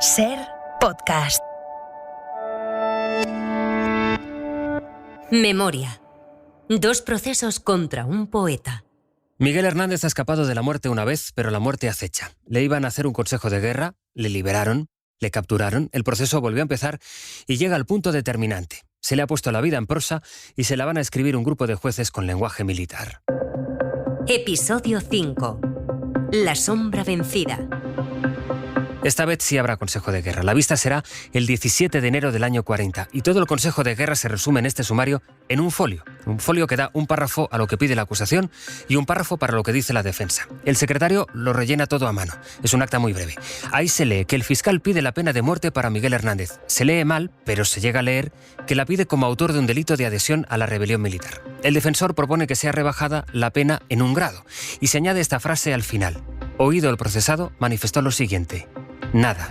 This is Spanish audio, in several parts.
SER Podcast. Memoria. 2 procesos contra un poeta. Miguel Hernández ha escapado de la muerte una vez, pero la muerte acecha. Le iban a hacer un consejo de guerra, le liberaron, le capturaron, el proceso volvió a empezar y llega al punto determinante. Se le ha puesto la vida en prosa y se la van a escribir un grupo de jueces con lenguaje militar. Episodio 5. La sombra vencida. Esta vez sí habrá consejo de guerra. La vista será el 17 de enero del año 40 y todo el consejo de guerra se resume en este sumario en un folio. Un folio que da un párrafo a lo que pide la acusación y un párrafo para lo que dice la defensa. El secretario lo rellena todo a mano. Es un acta muy breve. Ahí se lee que el fiscal pide la pena de muerte para Miguel Hernández. Se lee mal, pero se llega a leer que la pide como autor de un delito de adhesión a la rebelión militar. El defensor propone que sea rebajada la pena en 1 grado y se añade esta frase al final. Oído el procesado, manifestó lo siguiente: nada.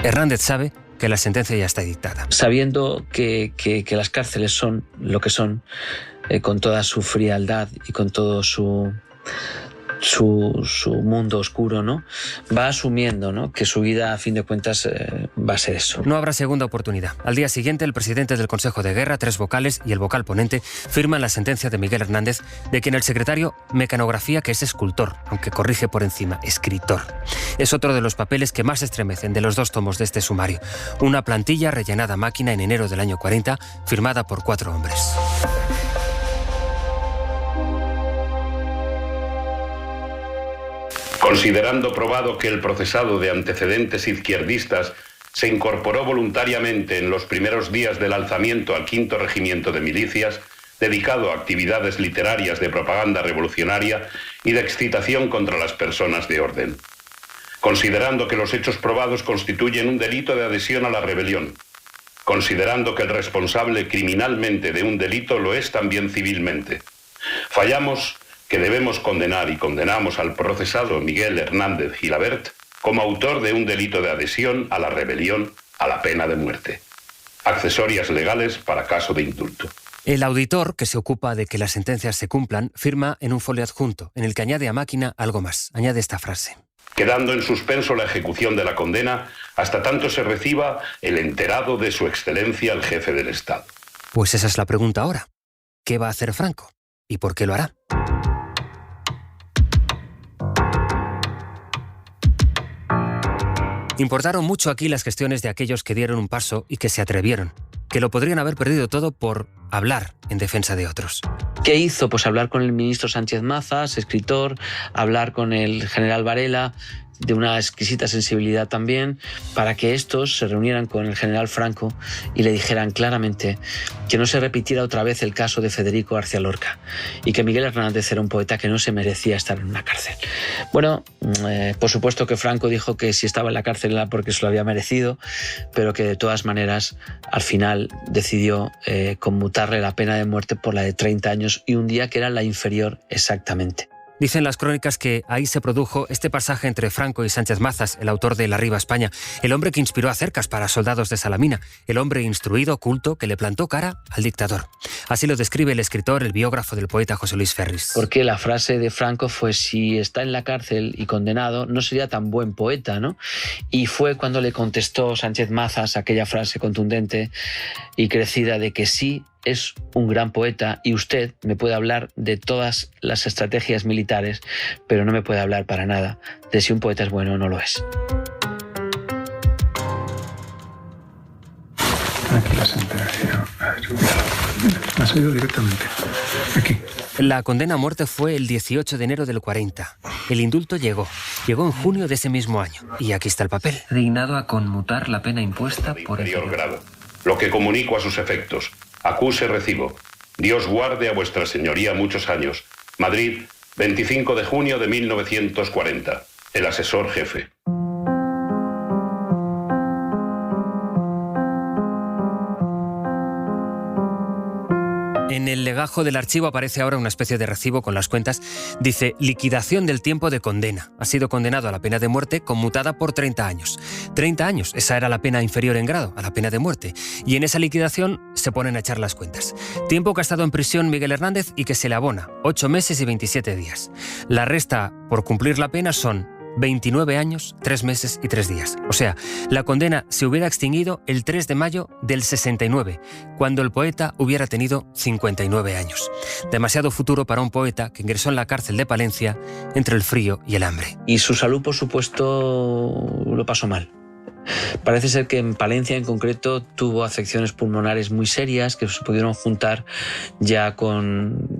Hernández sabe que la sentencia ya está dictada. Sabiendo que las cárceles son lo que son, con toda su frialdad y con todo su mundo oscuro, ¿no? Va asumiendo, ¿no?, que su vida, a fin de cuentas, va a ser eso. No habrá segunda oportunidad. Al día siguiente, el presidente del Consejo de Guerra, 3 vocales y el vocal ponente firman la sentencia de Miguel Hernández, de quien el secretario mecanografía que es escultor, aunque corrige por encima, escritor. Es otro de los papeles que más estremecen de los 2 tomos de este sumario. Una plantilla rellenada a máquina en enero del año 40, firmada por 4 hombres. Considerando probado que el procesado de antecedentes izquierdistas se incorporó voluntariamente en los primeros días del alzamiento al 5º Regimiento de Milicias, dedicado a actividades literarias de propaganda revolucionaria y de excitación contra las personas de orden. Considerando que los hechos probados constituyen un delito de adhesión a la rebelión. Considerando que el responsable criminalmente de un delito lo es también civilmente. Fallamos que debemos condenar y condenamos al procesado Miguel Hernández Gilabert como autor de un delito de adhesión a la rebelión a la pena de muerte. Accesorias legales para caso de indulto. El auditor, que se ocupa de que las sentencias se cumplan, firma en un folio adjunto, en el que añade a máquina algo más. Añade esta frase: quedando en suspenso la ejecución de la condena hasta tanto se reciba el enterado de su excelencia el jefe del Estado. Pues esa es la pregunta ahora. ¿Qué va a hacer Franco? ¿Y por qué lo hará? Importaron mucho aquí las gestiones de aquellos que dieron un paso y que se atrevieron, que lo podrían haber perdido todo por hablar en defensa de otros. ¿Qué hizo? Pues hablar con el ministro Sánchez Mazas, escritor, hablar con el general Varela, de una exquisita sensibilidad también, para que estos se reunieran con el general Franco y le dijeran claramente que no se repitiera otra vez el caso de Federico García Lorca y que Miguel Hernández era un poeta que no se merecía estar en una cárcel. Bueno, por supuesto que Franco dijo que si estaba en la cárcel era porque se lo había merecido, pero que de todas maneras al final decidió conmutarle la pena de muerte por la de 30 años y un día, que era la inferior exactamente. Dicen las crónicas que ahí se produjo este pasaje entre Franco y Sánchez Mazas, el autor de La Riva España, el hombre que inspiró a Cercas para soldados de Salamina, el hombre instruido, culto, que le plantó cara al dictador. Así lo describe el escritor, el biógrafo del poeta José Luis Ferris. Porque la frase de Franco fue: si está en la cárcel y condenado, no sería tan buen poeta, ¿no? Y fue cuando le contestó Sánchez Mazas aquella frase contundente y crecida de que sí, es un gran poeta y usted me puede hablar de todas las estrategias militares, pero no me puede hablar para nada de si un poeta es bueno o no lo es. Aquí la sentencia. Me ha salido directamente. Aquí. La condena a muerte fue el 18 de enero del 40. El indulto llegó en junio de ese mismo año. Y aquí está el papel. Dignado a conmutar la pena impuesta por el inferior grado. Lo que comunico a sus efectos. Acuse recibo. Dios guarde a vuestra señoría muchos años. Madrid, 25 de junio de 1940. El asesor jefe. En el legajo del archivo aparece ahora una especie de recibo con las cuentas. Dice: liquidación del tiempo de condena. Ha sido condenado a la pena de muerte conmutada por 30 años. 30 años, esa era la pena inferior en grado a la pena de muerte. Y en esa liquidación se ponen a echar las cuentas. Tiempo que ha estado en prisión Miguel Hernández y que se le abona, 8 meses y 27 días. La resta por cumplir la pena son 29 años, 3 meses y 3 días. O sea, la condena se hubiera extinguido el 3 de mayo del 69, cuando el poeta hubiera tenido 59 años. Demasiado futuro para un poeta que ingresó en la cárcel de Palencia entre el frío y el hambre. Y su salud, por supuesto, lo pasó mal. Parece ser que en Palencia en concreto tuvo afecciones pulmonares muy serias que se pudieron juntar ya con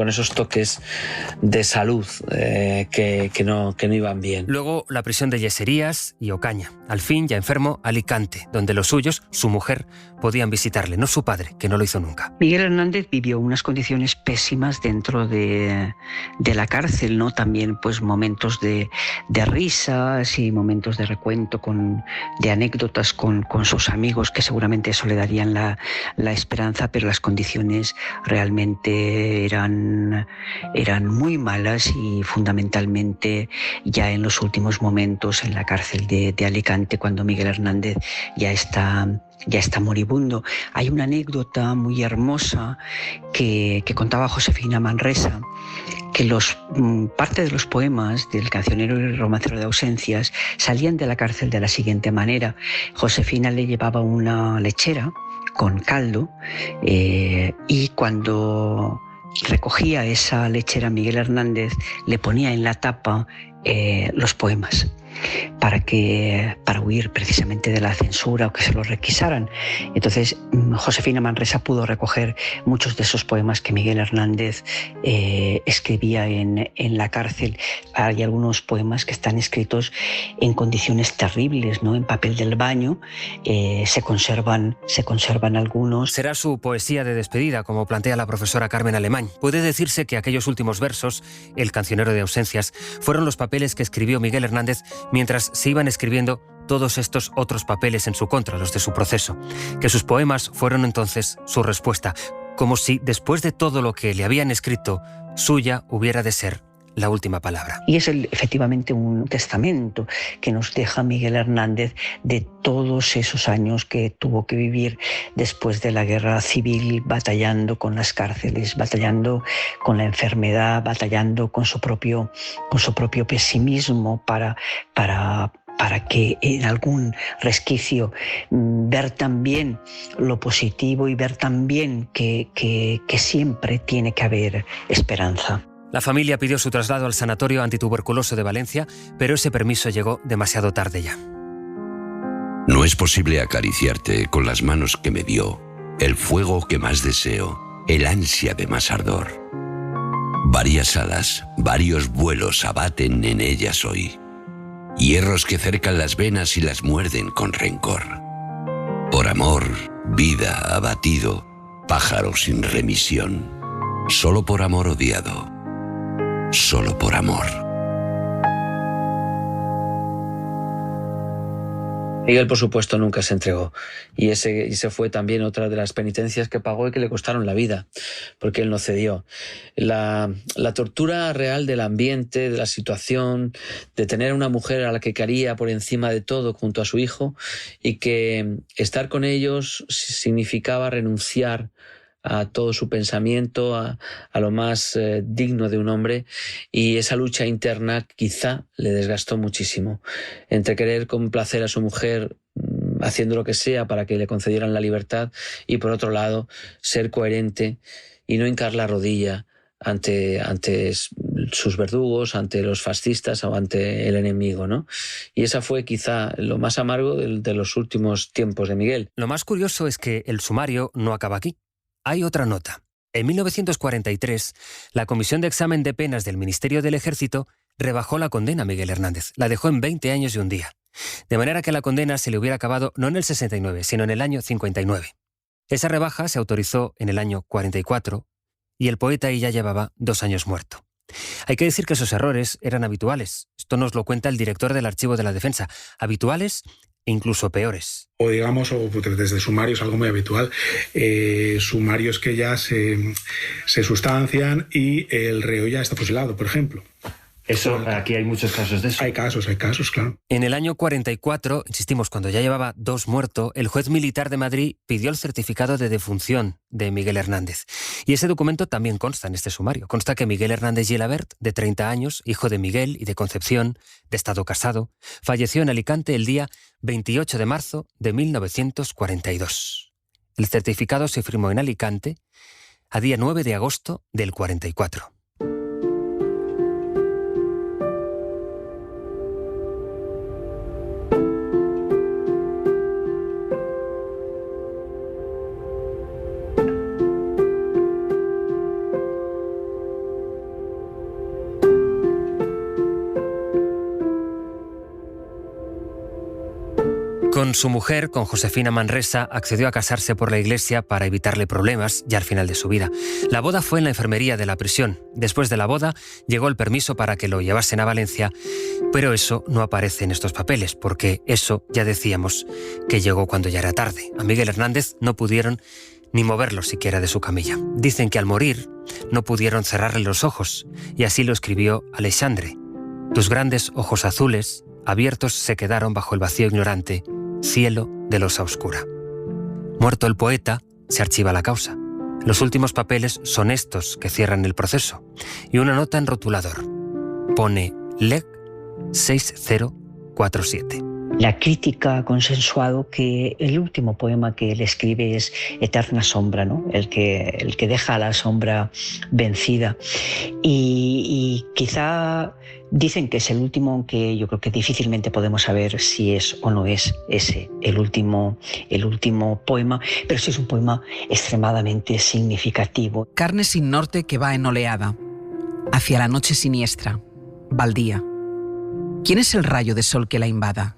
esos toques de salud que no iban bien. Luego la prisión de Yeserías y Ocaña. Al fin, ya enfermo, Alicante, donde los suyos, su mujer, podían visitarle, no su padre, que no lo hizo nunca. Miguel Hernández vivió unas condiciones pésimas dentro de la cárcel, ¿no? También pues momentos de risas y momentos de recuento de anécdotas con sus amigos, que seguramente eso le darían la esperanza, pero las condiciones realmente eran muy malas, y fundamentalmente ya en los últimos momentos en la cárcel de Alicante, cuando Miguel Hernández ya está moribundo. Hay una anécdota muy hermosa que contaba Josefina Manresa, que parte de los poemas del cancionero y romancero de ausencias salían de la cárcel de la siguiente manera. Josefina le llevaba una lechera con caldo y cuando recogía esa lechera, Miguel Hernández le ponía en la tapa los poemas para huir precisamente de la censura o que se los requisaran. Entonces Josefina Manresa pudo recoger muchos de esos poemas que Miguel Hernández escribía en la cárcel. Hay algunos poemas que están escritos en condiciones terribles, ¿no? En papel del baño. Se conservan algunos. Será su poesía de despedida, como plantea la profesora Carmen Alemán. Puede decirse que aquellos últimos versos, El cancionero de ausencias, fueron los papeles que escribió Miguel Hernández mientras se iban escribiendo todos estos otros papeles en su contra, los de su proceso. Que sus poemas fueron entonces su respuesta, como si después de todo lo que le habían escrito, suya hubiera de ser la última palabra. Y es efectivamente un testamento que nos deja Miguel Hernández de todos esos años que tuvo que vivir después de la guerra civil, batallando con las cárceles, batallando con la enfermedad, batallando con su propio pesimismo para que en algún resquicio ver también lo positivo y ver también que siempre tiene que haber esperanza. La familia pidió su traslado al Sanatorio Antituberculoso de Valencia, pero ese permiso llegó demasiado tarde ya. No es posible acariciarte con las manos que me dio, el fuego que más deseo, el ansia de más ardor. Varias alas, varios vuelos abaten en ellas hoy, hierros que cercan las venas y las muerden con rencor. Por amor, vida abatido, pájaro sin remisión, solo por amor odiado. Solo por amor. Miguel, por supuesto, nunca se entregó. Y ese fue también otra de las penitencias que pagó y que le costaron la vida, porque él no cedió. La tortura real del ambiente, de la situación, de tener a una mujer a la que quería por encima de todo junto a su hijo, y que estar con ellos significaba renunciar a todo su pensamiento, a lo más digno de un hombre, y esa lucha interna quizá le desgastó muchísimo. Entre querer complacer a su mujer haciendo lo que sea para que le concedieran la libertad, y por otro lado ser coherente y no hincar la rodilla ante sus verdugos, ante los fascistas o ante el enemigo, ¿no? Y esa fue quizá lo más amargo de los últimos tiempos de Miguel. Lo más curioso es que el sumario no acaba aquí. Hay otra nota. En 1943, la Comisión de Examen de Penas del Ministerio del Ejército rebajó la condena a Miguel Hernández. La dejó en 20 años y un día. De manera que la condena se le hubiera acabado no en el 69, sino en el año 59. Esa rebaja se autorizó en el año 44 y el poeta ahí ya llevaba 2 años muerto. Hay que decir que esos errores eran habituales. Esto nos lo cuenta el director del Archivo de la Defensa. Habituales e incluso peores. O digamos, desde sumarios, algo muy habitual, sumarios que ya se sustancian y el reo ya está fusilado, por ejemplo. Eso, aquí hay muchos casos de eso. Hay casos, claro. En el año 44, insistimos, cuando ya llevaba 2 muertos, el juez militar de Madrid pidió el certificado de defunción de Miguel Hernández. Y ese documento también consta en este sumario. Consta que Miguel Hernández Gilabert, de 30 años, hijo de Miguel y de Concepción, de estado casado, falleció en Alicante el día 28 de marzo de 1942. El certificado se firmó en Alicante a día 9 de agosto del 44. Con su mujer, con Josefina Manresa, accedió a casarse por la iglesia para evitarle problemas ya al final de su vida. La boda fue en la enfermería de la prisión. Después de la boda, llegó el permiso para que lo llevasen a Valencia, pero eso no aparece en estos papeles, porque eso ya decíamos que llegó cuando ya era tarde. A Miguel Hernández no pudieron ni moverlo siquiera de su camilla. Dicen que al morir no pudieron cerrarle los ojos, y así lo escribió Alexandre. Tus grandes ojos azules, abiertos, se quedaron bajo el vacío ignorante, cielo de losa oscura. Muerto el poeta, se archiva la causa. Los últimos papeles son estos que cierran el proceso, y una nota en rotulador. Pone Leg 6047. La crítica ha consensuado que el último poema que él escribe es Eterna sombra, ¿no? El que deja a la sombra vencida. Y quizá dicen que es el último, aunque yo creo que difícilmente podemos saber si es o no es ese el último poema, pero sí es un poema extremadamente significativo. Carne sin norte que va en oleada, hacia la noche siniestra, baldía. ¿Quién es el rayo de sol que la invada?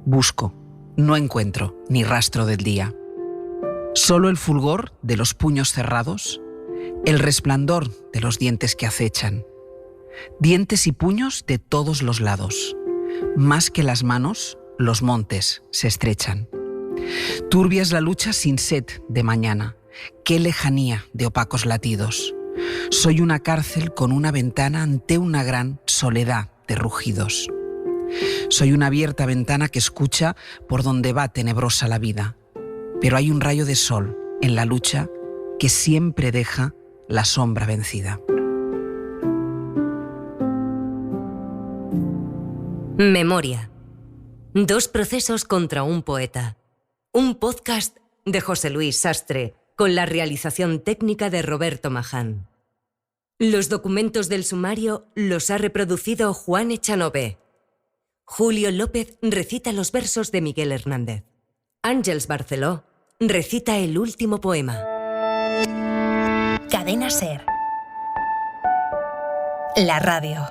Busco, no encuentro ni rastro del día. Solo el fulgor de los puños cerrados, el resplandor de los dientes que acechan. Dientes y puños de todos los lados. Más que las manos, los montes se estrechan. Turbia es la lucha sin sed de mañana. Qué lejanía de opacos latidos. Soy una cárcel con una ventana ante una gran soledad de rugidos. Soy una abierta ventana que escucha por donde va tenebrosa la vida. Pero hay un rayo de sol en la lucha que siempre deja la sombra vencida. Memoria. 2 procesos contra un poeta. Un podcast de José Luis Sastre, con la realización técnica de Roberto Maján. Los documentos del sumario los ha reproducido Juan Echanove. Julio López recita los versos de Miguel Hernández. Àngels Barceló recita el último poema. Cadena SER. La radio.